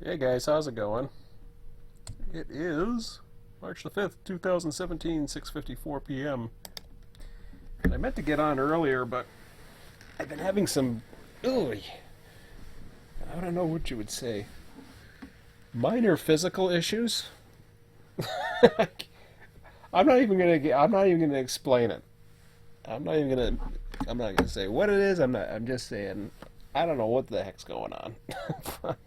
Hey guys, how's it going? It is March the 5th, 2017, 6:54 p.m. And I meant to get on earlier, but I've been having some ooh, I don't know what you would say. Minor physical issues. I'm not even gonna explain it. I'm not even gonna I'm not gonna say what it is. I'm just saying I don't know what the heck's going on. But,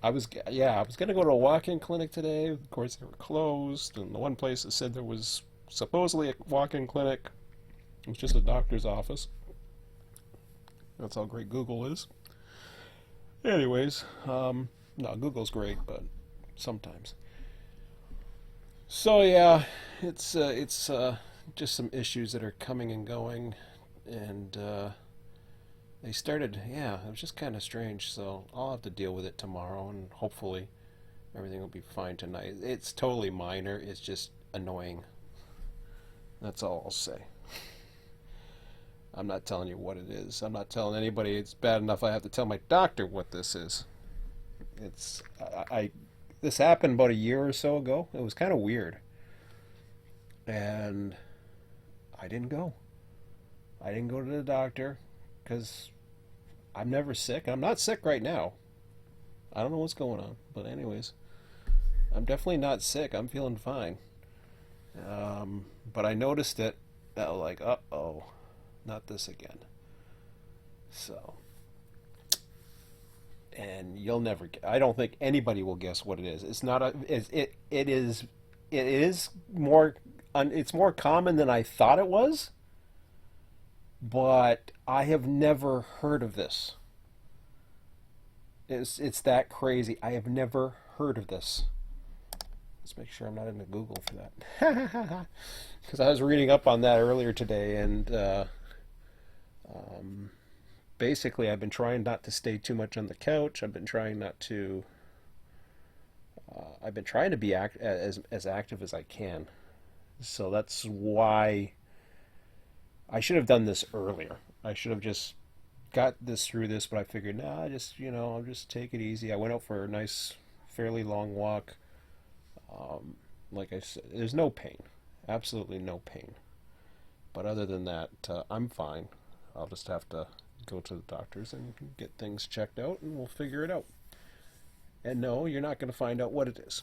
I was gonna go to a walk-in clinic today. Of course, they were closed, and the one place that said there was supposedly a walk-in clinic was just a doctor's office. That's how great Google is. Anyways, no, Google's great, but sometimes. So yeah, it's just some issues that are coming and going, and they started. Yeah, it was just kind of strange. So I'll have to deal with it tomorrow, and hopefully everything will be fine tonight. It's totally minor. It's just annoying. That's all I'll say. I'm not telling you what it is. I'm not telling anybody it's bad enough I have to tell my doctor what this is. It's I this happened about a year or so ago. It was kind of weird. And I didn't go. I didn't go to the doctor cuz I'm never sick. I'm not sick right now. I don't know what's going on, but anyways, I'm definitely not sick. I'm feeling fine. But I noticed it. Like, uh-oh, not this again. So, and you'll never. I don't think anybody will guess what it is. It's not a. It is more. It's more common than I thought it was, but I have never heard of this. It's that crazy. I have never heard of this. Let's make sure I'm not into Google for that. Because I was reading up on that earlier today, and um, basically, I've been trying not to stay too much on the couch. I've been trying not to. I've been trying to be as active as I can. So that's why I should have done this earlier. I should have just got this through this, but I figured, nah, just I'll just take it easy. I went out for a nice, fairly long walk. Um, like I said, there's no pain, absolutely no pain. But other than that, I'm fine. I'll just have to go to the doctors and get things checked out, and we'll figure it out. And no, you're not going to find out what it is.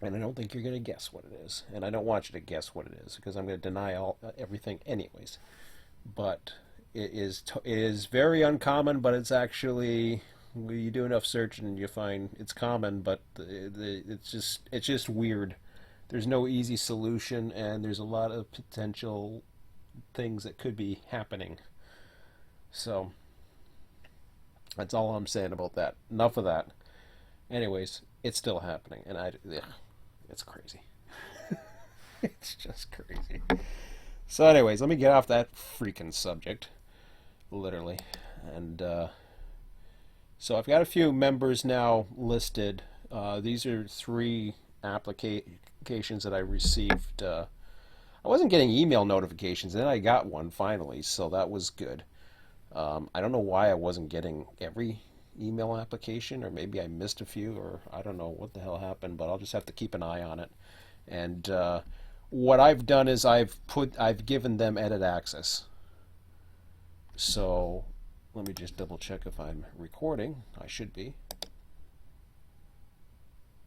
And I don't think you're going to guess what it is. And I don't want you to guess what it is because I'm going to deny everything anyways. But it is very uncommon, but it's actually you do enough searching and you find it's common, but it's just weird. There's no easy solution, and there's a lot of potential things that could be happening. So that's all I'm saying about that. Enough of that. Anyways, it's still happening, and it's crazy. It's just crazy. So, anyways, let me get off that freaking subject, literally, and so I've got a few members now listed. These are three applications that I received. I wasn't getting email notifications, and then I got one finally, so that was good. I don't know why I wasn't getting every email application, or maybe I missed a few, or I don't know what the hell happened, but I'll just have to keep an eye on it. And what I've done is I've given them edit access. So let me just double check if I'm recording. I should be.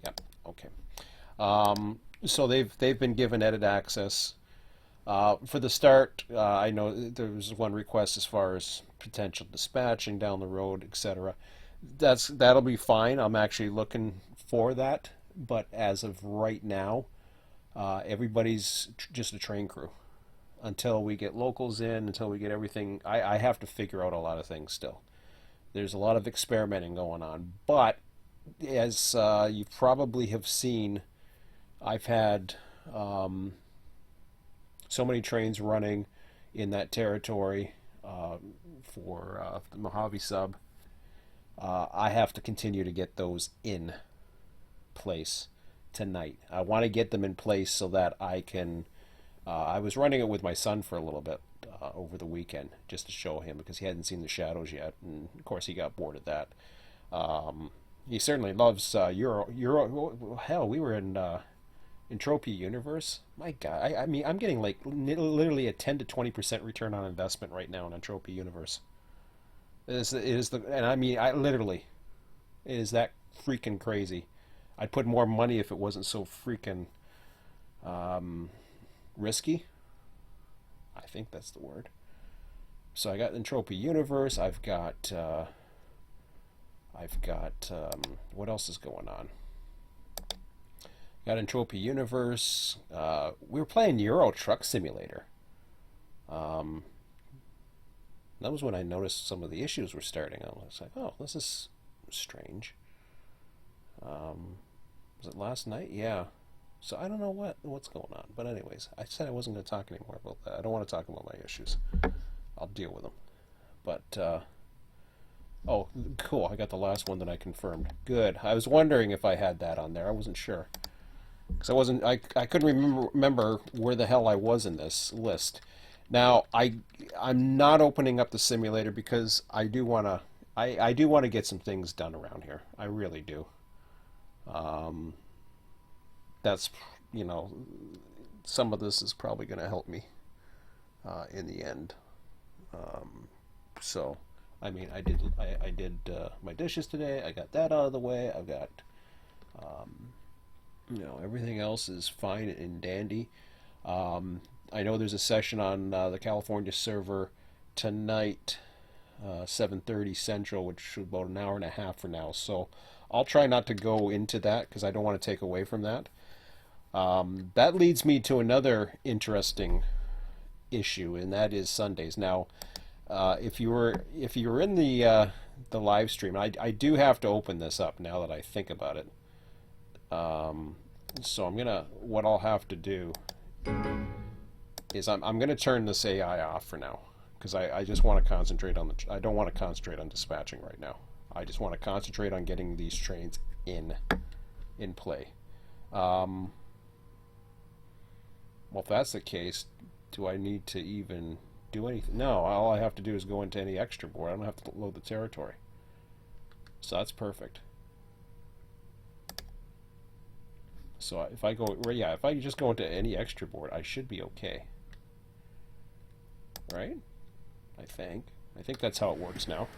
Yep. Okay. So they've been given edit access. For the start, I know there was one request as far as potential dispatching down the road, etc. That'll be fine. I'm actually looking for that, but as of right now, everybody's just a train crew until we get locals in, until we get everything. I have to figure out a lot of things still. There's a lot of experimenting going on, but as you probably have seen, I've had so many trains running in that territory for the Mojave sub. I have to continue to get those in place tonight. I want to get them in place so that I can. I was running it with my son for a little bit over the weekend just to show him because he hadn't seen the shadows yet, and of course he got bored of that. He certainly loves Euro. Hell, we were in Entropy Universe. My God, I mean, I'm getting like literally a 10 to 20% return on investment right now in Entropy Universe. It is the, and I mean, I literally, it is that freaking crazy. I'd put more money if it wasn't so freaking risky. I think that's the word. So I got Entropy Universe. I've got what else is going on? Got Entropy Universe. We were playing Euro Truck Simulator. Um, that was when I noticed some of the issues were starting. I was like, oh, this is strange. Was it last night? Yeah. So I don't know what's going on. But anyways, I said I wasn't going to talk anymore about that. I don't want to talk about my issues. I'll deal with them. But oh, cool! I got the last one that I confirmed. Good. I was wondering if I had that on there. I wasn't sure because I wasn't. I couldn't remember where the hell I was in this list. Now I'm not opening up the simulator because I do wanna. I do want to get some things done around here. I really do. Um, that's you know some of this is probably going to help me in the end. Um, so, I mean, I did my dishes today. I got that out of the way. I've got everything else is fine and dandy. I know there's a session on the California server tonight, 7:30 Central, which is about an hour and a half from now. So I'll try not to go into that because I don't want to take away from that. That leads me to another interesting issue, and that is Sundays. Now, if you were in the live stream, I do have to open this up now that I think about it. Um, so what I'll have to do is I'm gonna turn this AI off for now because I just want to concentrate on I don't want to concentrate on dispatching right now. I just want to concentrate on getting these trains in play. Um, well, if that's the case, do I need to even do anything? No, all I have to do is go into any extra board. I don't have to load the territory. So that's perfect. So if I go, yeah, if I just go into any extra board, I should be okay. Right? I think. I think that's how it works now.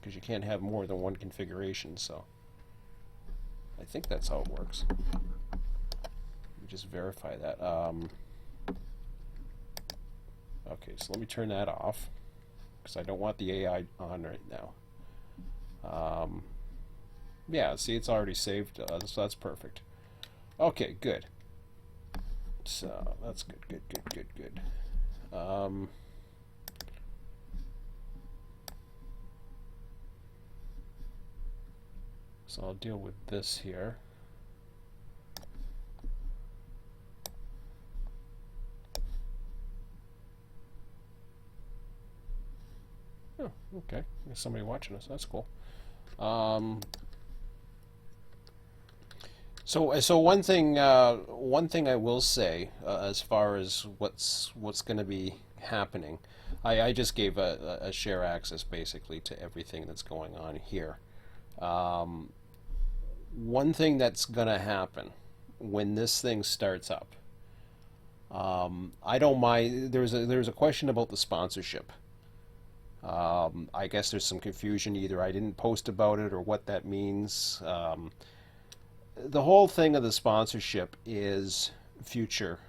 Because you can't have more than one configuration, so I think that's how it works. Let me just verify that. Okay, so let me turn that off because I don't want the AI on right now. Um, yeah, see, it's already saved, so that's perfect. Okay, good. So that's good, good, good, good, good. So I'll deal with this here. Oh, okay. There's somebody watching us. That's cool. Um, so one thing I will say as far as what's going to be happening, I just gave a share access basically to everything that's going on here. Um, One thing that's going to happen when this thing starts up, I don't mind. There's a question about the sponsorship. I guess there's some confusion. Either I didn't post about it or what that means. The whole thing of the sponsorship is future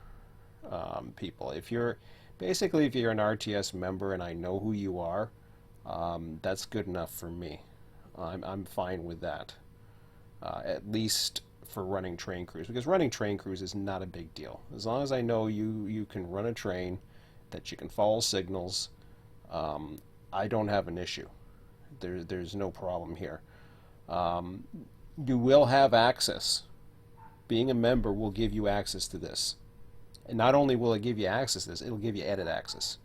people. If you're an RTS member and I know who you are, that's good enough for me. I'm fine with that. At least for running train crews, because running train crews is not a big deal. As long as I know you can run a train, that you can follow signals, um, I don't have an issue. There's no problem here. Um, you will have access. Being a member will give you access to this. And not only will it give you access to this, it'll give you edit access.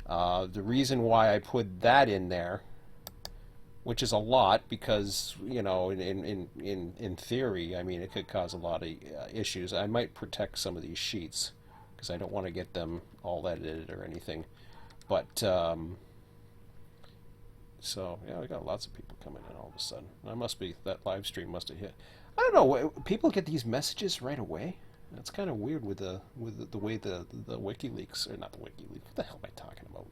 The reason why I put that in there, which is a lot because, in theory, I mean, it could cause a lot of issues. I might protect some of these sheets because I don't want to get them all edited or anything. But So yeah, we got lots of people coming in all of a sudden. That must be that live stream must have hit. I don't know. People get these messages right away. That's kind of weird with the way the WikiLeaks, or not the WikiLeaks. What the hell am I talking about?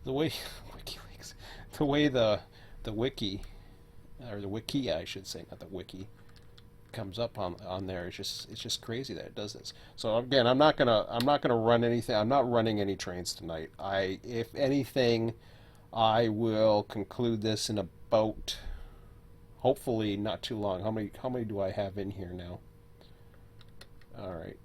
The way WikiLeaks, the way the wiki, or the wiki I should say, not the wiki, comes up on there. It's just crazy that it does this. So again, I'm not gonna run anything. I'm not running any trains tonight. If anything, I will conclude this in about, hopefully not too long. How many do I have in here now? All right.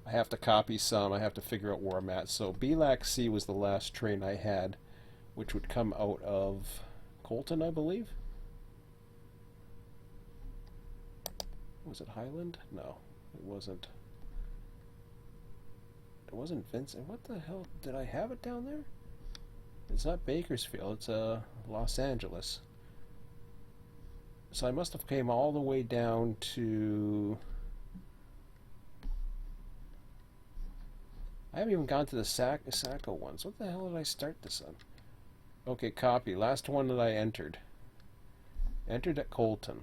I have to copy some. I have to figure out where I'm at. So BLAC C was the last train I had, which would come out of Colton, I believe. Was it Highland? No, it wasn't. It wasn't Vincent. What the hell? Did I have it down there? It's not Bakersfield. It's Los Angeles. So I must have came all the way down to... I haven't even gone to the Saco ones. What the hell did I start this on? Okay, copy. Last one that I entered. Entered at Colton.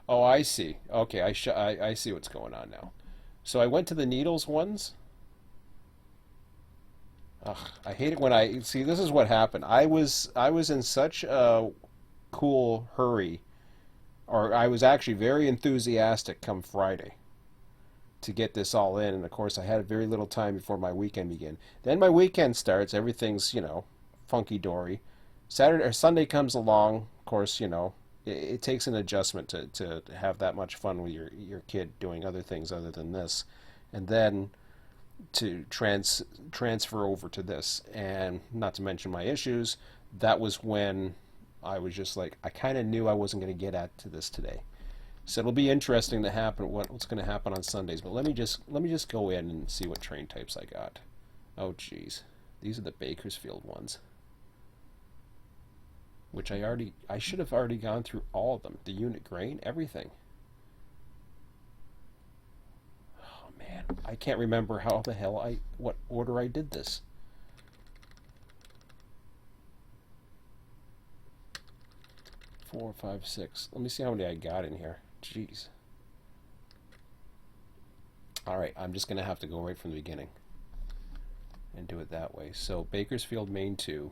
Oh, I see. Okay, I see what's going on now. So I went to the Needles ones. Ugh, I hate it when I see. This is what happened. I was in such a cool hurry, or I was actually very enthusiastic come Friday to get this all in, and of course I had very little time before my weekend began. Then my weekend starts. Everything's funky dory. Saturday or Sunday comes along. Of course, it takes an adjustment to have that much fun with your kid doing other things other than this, and then to transfer over to this, and not to mention my issues. That was when I was just like, I kind of knew I wasn't going to get at to this today. So it'll be interesting to happen what's going to happen on Sundays. But let me just go in and see what train types I got. Oh geez, these are the Bakersfield ones, which I should have already gone through all of them. The unit grain, everything. Oh man, I can't remember how the hell what order I did this. Four, five, six. Let me see how many I got in here. Jeez. Alright, I'm just going to have to go right from the beginning and do it that way. So, Bakersfield Main 2.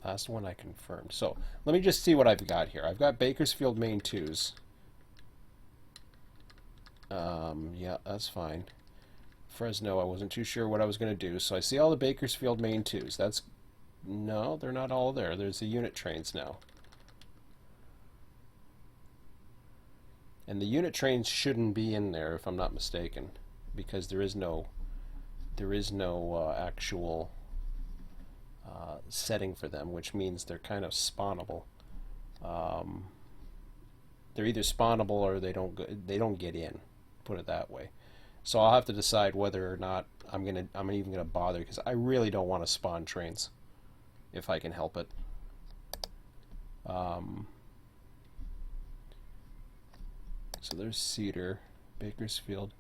Last one I confirmed. So, let me just see what I've got here. I've got Bakersfield Main 2s. Yeah, that's fine. Fresno, I wasn't too sure what I was going to do. So I see all the Bakersfield Main 2s. No, they're not all there. There's the unit trains now. And the unit trains shouldn't be in there if I'm not mistaken, because there is no actual setting for them, which means they're kind of spawnable. They're either spawnable or they don't get in. Put it that way. So I'll have to decide whether or not I'm even gonna bother, because I really don't want to spawn trains if I can help it. So there's Cedar, Bakersfield.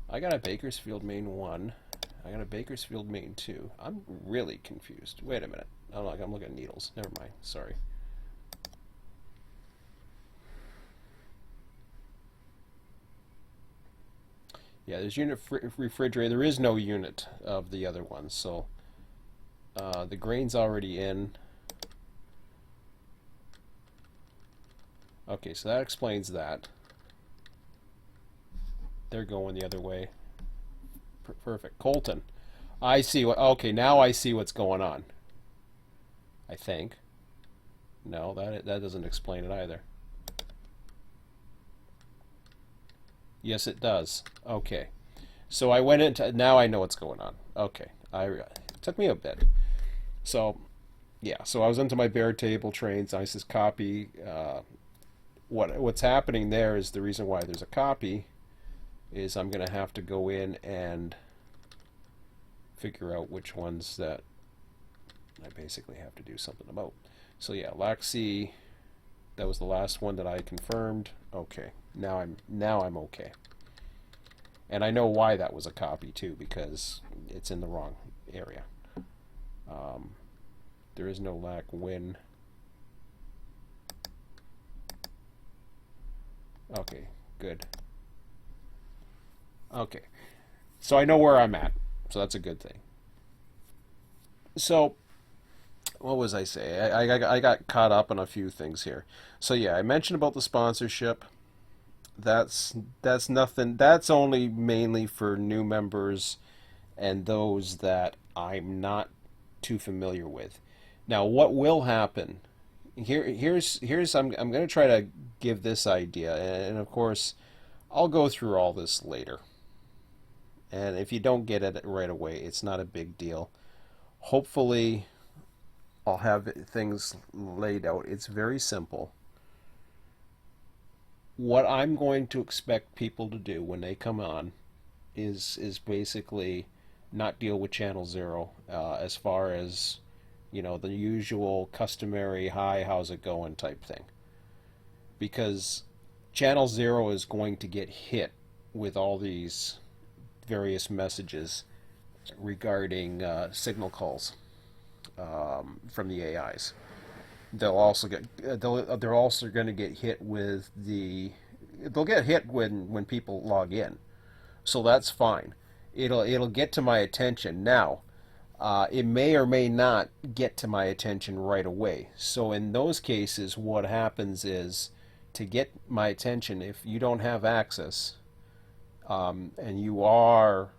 I got a Bakersfield Main 1. I got a Bakersfield Main 2. I'm really confused. Wait a minute. I'm looking at Needles. Never mind. Sorry. Yeah, there's unit refrigerator. There is no unit of the other ones, so the grain's already in. Okay, so that explains that. They're going the other way. Perfect. Colton. I see what... Okay, now I see what's going on. I think. No, that doesn't explain it either. Yes, it does. Okay. So I went into... Now I know what's going on. Okay. It took me a bit. So, yeah. So I was into my bare table trains. I just copy. What's happening there is the reason why there's a copy is I'm going to have to go in and figure out which ones that I basically have to do something about. So yeah, Laxi, that was the last one that I confirmed. Okay, now I'm okay. And I know why that was a copy too, because it's in the wrong area. Um, there is no lack win. Okay, good. Okay, so I know where I'm at, so that's a good thing. So what was I say? I got caught up on a few things here. So yeah, I mentioned about the sponsorship. That's nothing. That's only mainly for new members and those that I'm not too familiar with. Now, what will happen? Here's I'm going to try to give this idea, and of course, I'll go through all this later. And if you don't get it right away, it's not a big deal. Hopefully, I'll have things laid out. It's very simple. What I'm going to expect people to do when they come on is basically not deal with channel zero as far as the usual customary hi, how's it going type thing, because channel zero is going to get hit with all these various messages regarding signal calls from the AIs. They're also going to get hit with they'll get hit when people log in, so that's fine. It'll get to my attention now. It may or may not get to my attention right away. So in those cases, what happens is, to get my attention, if you don't have access, and you are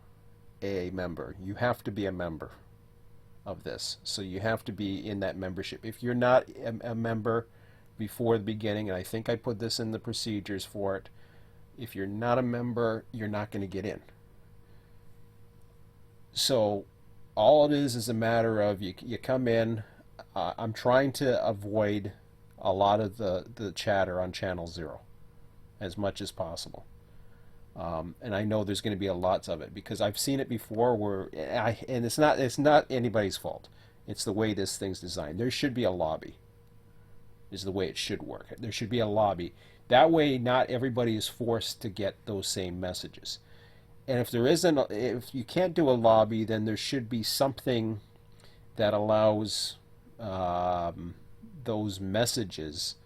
a member, you have to be a member of this. So you have to be in that membership. If you're not a member before the beginning, and I think I put this in the procedures for it, if you're not a member, you're not going to get in. So all it is a matter of you come in. I'm trying to avoid a lot of the chatter on channel zero as much as possible. And I know there's going to be a lots of it because I've seen it before and it's not anybody's fault. It's the way this thing's designed. There should be a lobby, is the way it should work. There should be a lobby. That way not everybody is forced to get those same messages. And if you can't do a lobby, then there should be something that allows those messages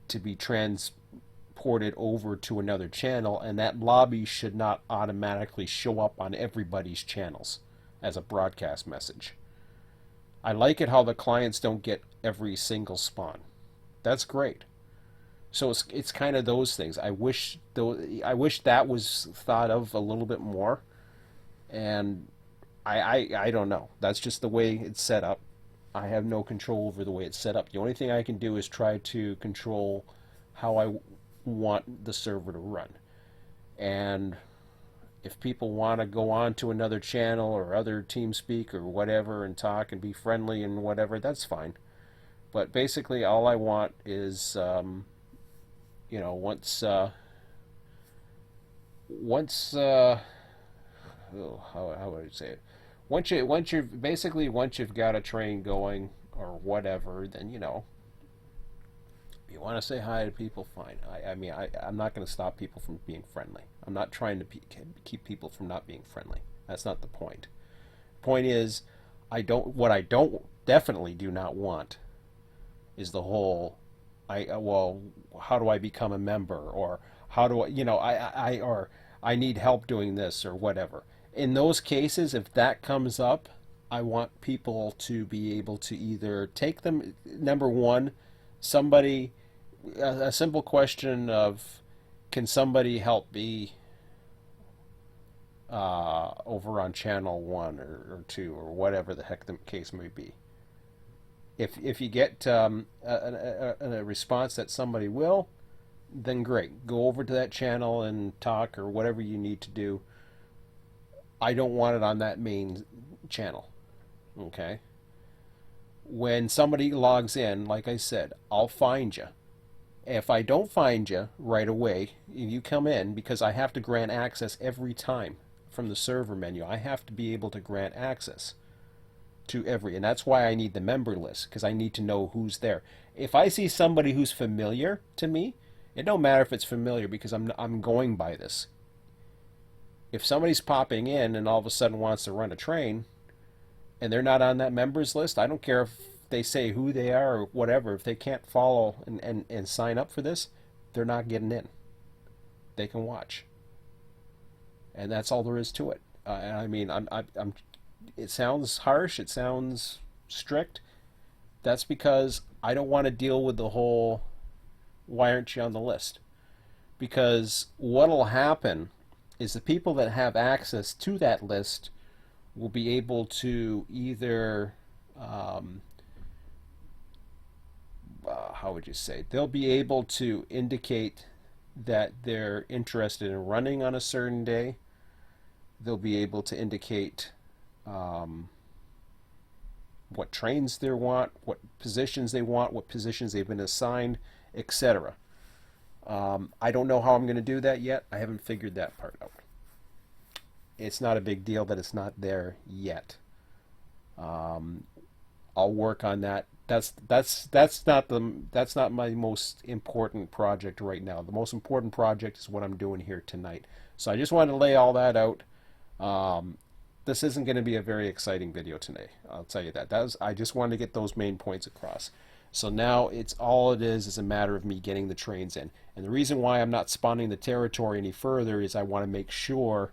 to be transported over to another channel, and that lobby should not automatically show up on everybody's channels as a broadcast message. I like it how the clients don't get every single spawn. That's great. So it's kind of those things. I wish that was thought of a little bit more, and I don't know. That's just the way it's set up. I have no control over the way it's set up. The only thing I can do is try to control how I want the server to run. And if people want to go on to another channel or other TeamSpeak or whatever and talk and be friendly and whatever, that's fine. But basically all I want is once how would I say it? Once you've got a train going or whatever, then if you want to say hi to people, fine. I'm not going to stop people from being friendly. I'm not trying to keep people from not being friendly. That's not the point. The point is, what I definitely do not want is the whole, how do I become a member, or how do I need help doing this or whatever. In those cases, if that comes up, I want people to be able to either take them, number one, a simple question of, can somebody help me over on channel 1 or 2 or whatever the heck the case may be. If you get a response that somebody will, then great. Go over to that channel and talk or whatever you need to do. I don't want it on that main channel. Okay? When somebody logs in, like I said, I'll find you. If I don't find you right away, you come in, because I have to grant access every time from the server menu. I have to be able to grant access to every, and that's why I need the member list, because I need to know who's there. If I see somebody who's familiar to me, it don't matter if it's familiar because I'm going by this. If somebody's popping in and all of a sudden wants to run a train and they're not on that members list, I don't care if they say who they are or whatever. If they can't follow and sign up for this, they're not getting in. They can watch, and that's all there is to it. I mean, I'm. It sounds harsh. It sounds strict. That's because I don't want to deal with the whole "why aren't you on the list?" Because what'll happen is the people that have access to that list will be able to either how would you say, they'll be able to indicate that they're interested in running on a certain day. They'll be able to indicate what trains they want, what positions they want, what positions they've been assigned, etc. I don't know how I'm going to do that yet. I haven't figured that part out. It's not a big deal that it's not there yet. I'll work on that. That's not my most important project right now. The most important project is what I'm doing here tonight. So I just wanted to lay all that out. This isn't going to be a very exciting video today. I'll tell you that. I just wanted to get those main points across. So now it's all it is a matter of me getting the trains in. And the reason why I'm not spawning the territory any further is I want to make sure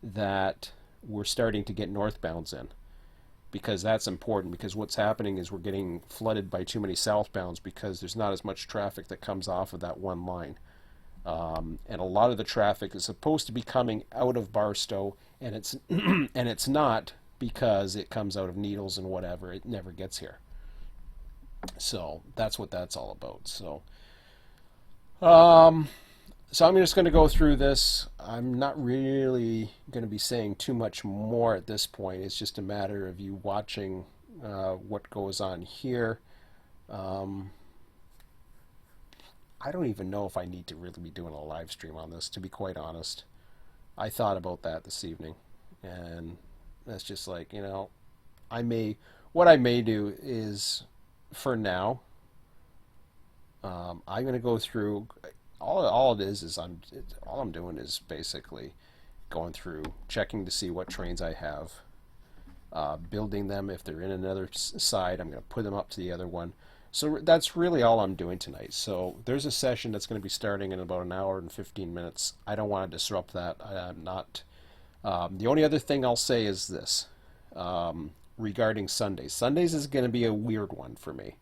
that we're starting to get northbounds in, because that's important, because what's happening is we're getting flooded by too many southbounds because there's not as much traffic that comes off of that one line. And a lot of the traffic is supposed to be coming out of Barstow, and it's and it's not, because it comes out of Needles and whatever. It never gets here. So that's what that's all about. So so I'm just going to go through this. I'm not really going to be saying too much more at this point. It's just a matter of you watching what goes on here. I don't even know if I need to really be doing a live stream on this, to be quite honest. I thought about that this evening, and that's just like, what I may do is, for now, I'm going to go through all it is all I'm doing is basically going through, checking to see what trains I have, building them. If they're in another side, I'm going to put them up to the other one. So that's really all I'm doing tonight. So there's a session that's going to be starting in about an hour and 15 minutes. I don't want to disrupt that. I'm not. The only other thing I'll say is this, regarding Sundays. Sundays is going to be a weird one for me.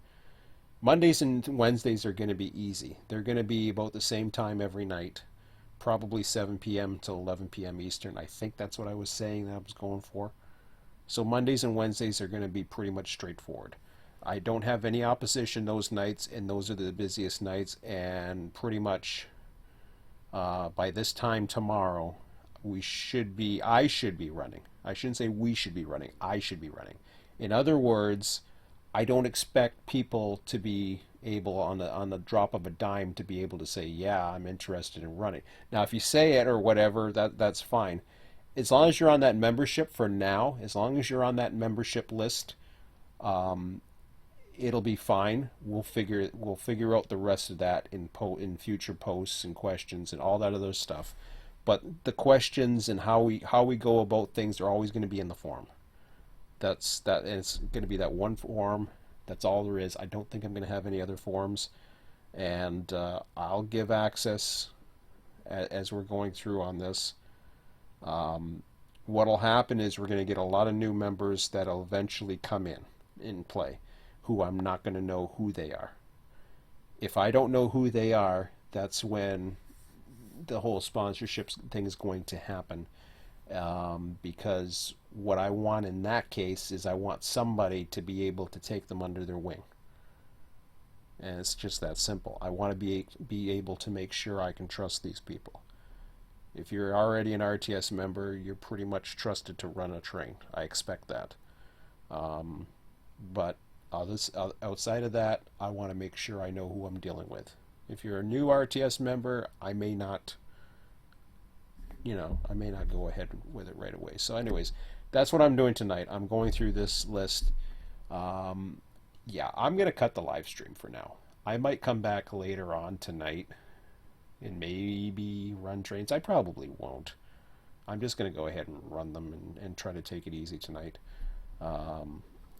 Mondays and Wednesdays are going to be easy. They're going to be about the same time every night, probably 7 p.m. to 11 p.m. Eastern. I think that's what I was saying that I was going for. So Mondays and Wednesdays are going to be pretty much straightforward. I don't have any opposition those nights, and those are the busiest nights, and pretty much by this time tomorrow, I should be running. I shouldn't say we should be running. I should be running. In other words, I don't expect people to be able, on the drop of a dime, to be able to say, yeah, I'm interested in running. Now, if you say it or whatever, that's fine. As long as you're on that membership for now, as long as you're on that membership list, it'll be fine. We'll figure out the rest of that in future posts and questions and all that other stuff. But the questions and how we go about things are always going to be in the forum. And it's going to be that one forum. That's all there is. I don't think I'm going to have any other forums, and I'll give access as we're going through on this. What'll happen is we're going to get a lot of new members that'll eventually come in play, who I'm not going to know who they are. If I don't know who they are, that's when the whole sponsorship thing is going to happen. Because what I want in that case is I want somebody to be able to take them under their wing. And it's just that simple. I want to be able to make sure I can trust these people. If you're already an RTS member, you're pretty much trusted to run a train. I expect that. But outside of that, I want to make sure I know who I'm dealing with. If you're a new RTS member, I may not go ahead with it right away. So anyways, that's what I'm doing tonight. I'm going through this list. Yeah, I'm gonna cut the live stream for now. I might come back later on tonight and maybe run trains. I probably won't. I'm just gonna go ahead and run them and try to take it easy tonight.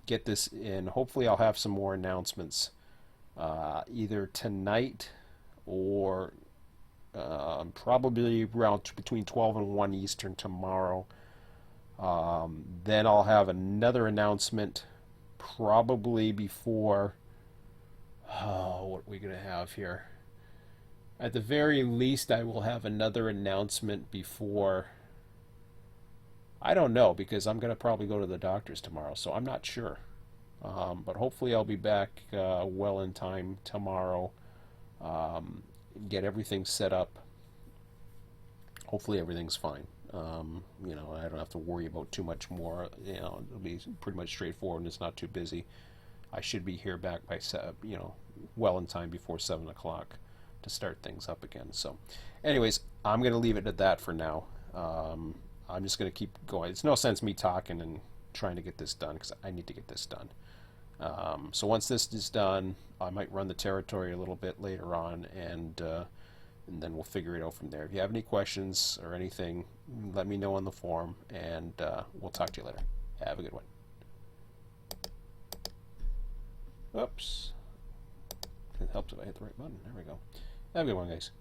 Get this in. Hopefully, I'll have some more announcements either tonight or probably around between 12 and 1 Eastern tomorrow. Then I'll have another announcement probably before. Oh, what are we going to have here? At the very least, I will have another announcement before. I don't know because I'm going to probably go to the doctor's tomorrow, so I'm not sure. But hopefully, I'll be back well in time tomorrow. Get everything set up. Hopefully, everything's fine. I don't have to worry about too much more. It'll be pretty much straightforward and it's not too busy. I should be here back by, well in time before 7 o'clock to start things up again. So, anyways, I'm going to leave it at that for now. I'm just going to keep going. It's no sense me talking and trying to get this done because I need to get this done. So once this is done, I might run the territory a little bit later on, and then we'll figure it out from there. If you have any questions or anything, let me know on the forum, and we'll talk to you later. Have a good one. Oops. It helps if I hit the right button. There we go. Have a good one, guys.